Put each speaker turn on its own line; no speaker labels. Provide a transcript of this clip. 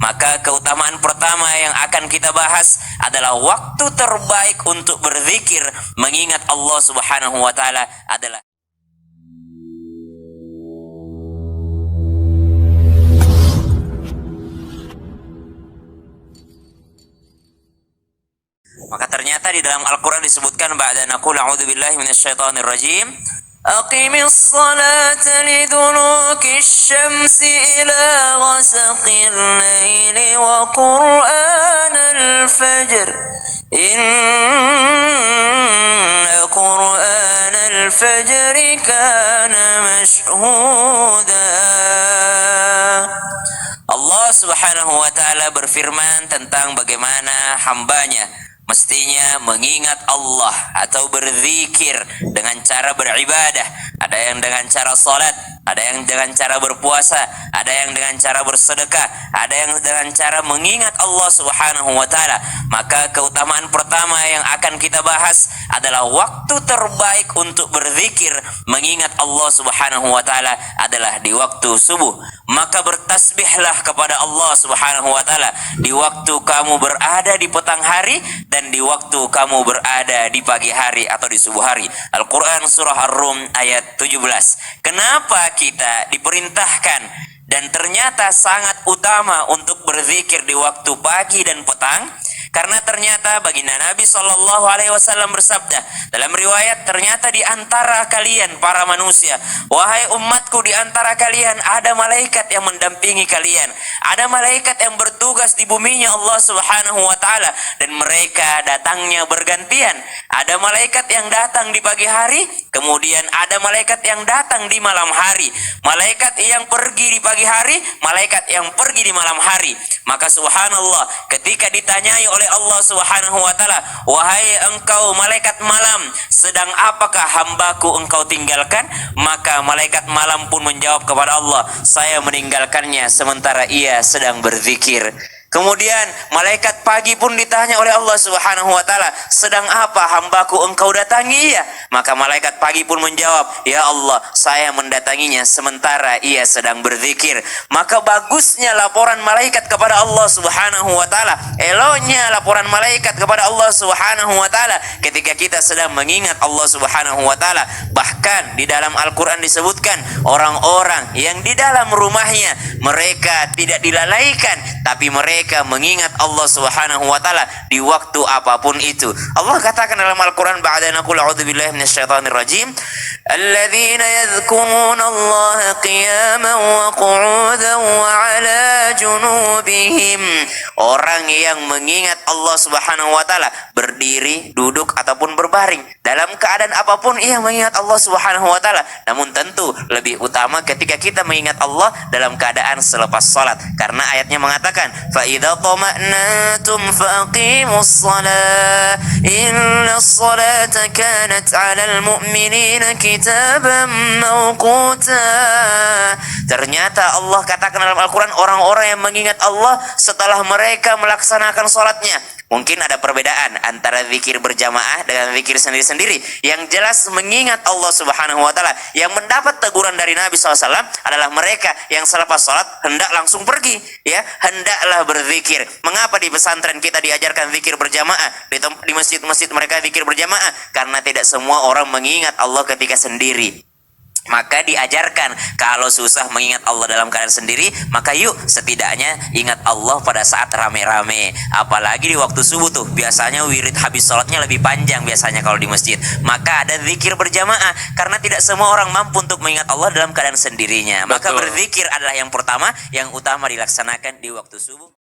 Maka keutamaan pertama yang akan kita bahas adalah waktu terbaik untuk berzikir mengingat Allah Subhanahu wa taala adalah Maka ternyata di dalam Al-Quran disebutkan ba'da naqul a'udzubillahi minasyaitonir rajim aqimis salata lidulukish syamsi ila ghasaqil laili wa qur'anal fajr inna qur'anal fajri kana mashhuda. Allah Subhanahu wa taala berfirman tentang bagaimana hambanya mestinya mengingat Allah atau berzikir dengan cara beribadah. Ada yang dengan cara salat, ada yang dengan cara berpuasa, ada yang dengan cara bersedekah, ada yang dengan cara mengingat Allah Subhanahu wa taala. Maka keutamaan pertama yang akan kita bahas adalah waktu terbaik untuk berzikir mengingat Allah Subhanahu wa taala adalah di waktu subuh. Maka bertasbihlah kepada Allah Subhanahu wa taala di waktu kamu berada di petang hari dan di waktu kamu berada di pagi hari atau di subuh hari. Al-Quran surah Ar-Rum ayat 17. Kenapa kita diperintahkan dan ternyata sangat utama untuk berzikir di waktu pagi dan petang? Karena ternyata baginda Nabi SAW bersabda dalam riwayat, ternyata di antara kalian para manusia, wahai umatku, di antara kalian ada malaikat yang mendampingi kalian, ada malaikat yang bertugas di buminya Allah Subhanahu wa taala, dan mereka datangnya bergantian. Ada malaikat yang datang di pagi hari, kemudian ada malaikat yang datang di malam hari. Malaikat yang pergi di pagi hari, malaikat yang pergi di malam hari. Maka subhanallah, ketika ditanyai oleh Allah Subhanahu wa taala, wahai engkau malaikat malam, sedang apakah hambaku engkau tinggalkan? Maka malaikat malam pun menjawab kepada Allah, saya meninggalkannya sementara ia sedang berzikir. Kemudian malaikat pagi pun ditanya oleh Allah Subhanahu wa taala, sedang apa hambaku engkau datangi ia? Maka malaikat pagi pun menjawab, ya Allah, saya mendatanginya sementara ia sedang berzikir. Maka bagusnya laporan malaikat kepada Allah Subhanahu wa taala, eloknya laporan malaikat kepada Allah Subhanahu wa taala ketika kita sedang mengingat Allah Subhanahu wa taala. Bahkan di dalam Al-Qur'an disebutkan orang-orang yang di dalam rumahnya mereka tidak dilalaikan, tapi mereka mengingat Allah Subhanahu wa taala di waktu apapun itu. Allah katakan dalam Al-Qur'an ba'da naqul a'udzubillahi minasyaitonir rajim alladzina yadhkuruna Allah qiyaman wa qu'udan wa 'ala junubihim. Orang yang mengingat Allah Subhanahu wa taala berdiri, duduk ataupun berbaring, dalam keadaan apapun ia mengingat Allah Subhanahu wa taala. Namun tentu lebih utama ketika kita mengingat Allah dalam keadaan selepas salat, karena ayatnya mengatakan fa idza tama'nantum faqimus shalah innas salata kanat 'alal mu'minina kitaban mawquta. Ternyata Allah katakan dalam Al-Qur'an orang-orang yang mengingat Allah setelah mereka melaksanakan salatnya. Mungkin ada perbedaan antara zikir berjamaah dengan zikir sendiri-sendiri. Yang jelas mengingat Allah Subhanahu wa taala, yang mendapat teguran dari Nabi SAW adalah mereka yang selepas salat hendak langsung pergi, ya, hendaklah berzikir. Mengapa di pesantren kita diajarkan zikir berjamaah, di masjid-masjid mereka zikir berjamaah? Karena tidak semua orang mengingat Allah ketika sendiri. Maka diajarkan kalau susah mengingat Allah dalam keadaan sendiri, maka yuk setidaknya ingat Allah pada saat rame-rame. Apalagi di waktu subuh tuh biasanya wirid habis sholatnya lebih panjang biasanya kalau di masjid. Maka ada zikir berjamaah karena tidak semua orang mampu untuk mengingat Allah dalam keadaan sendirinya. Maka berzikir adalah yang pertama, yang utama dilaksanakan di waktu subuh.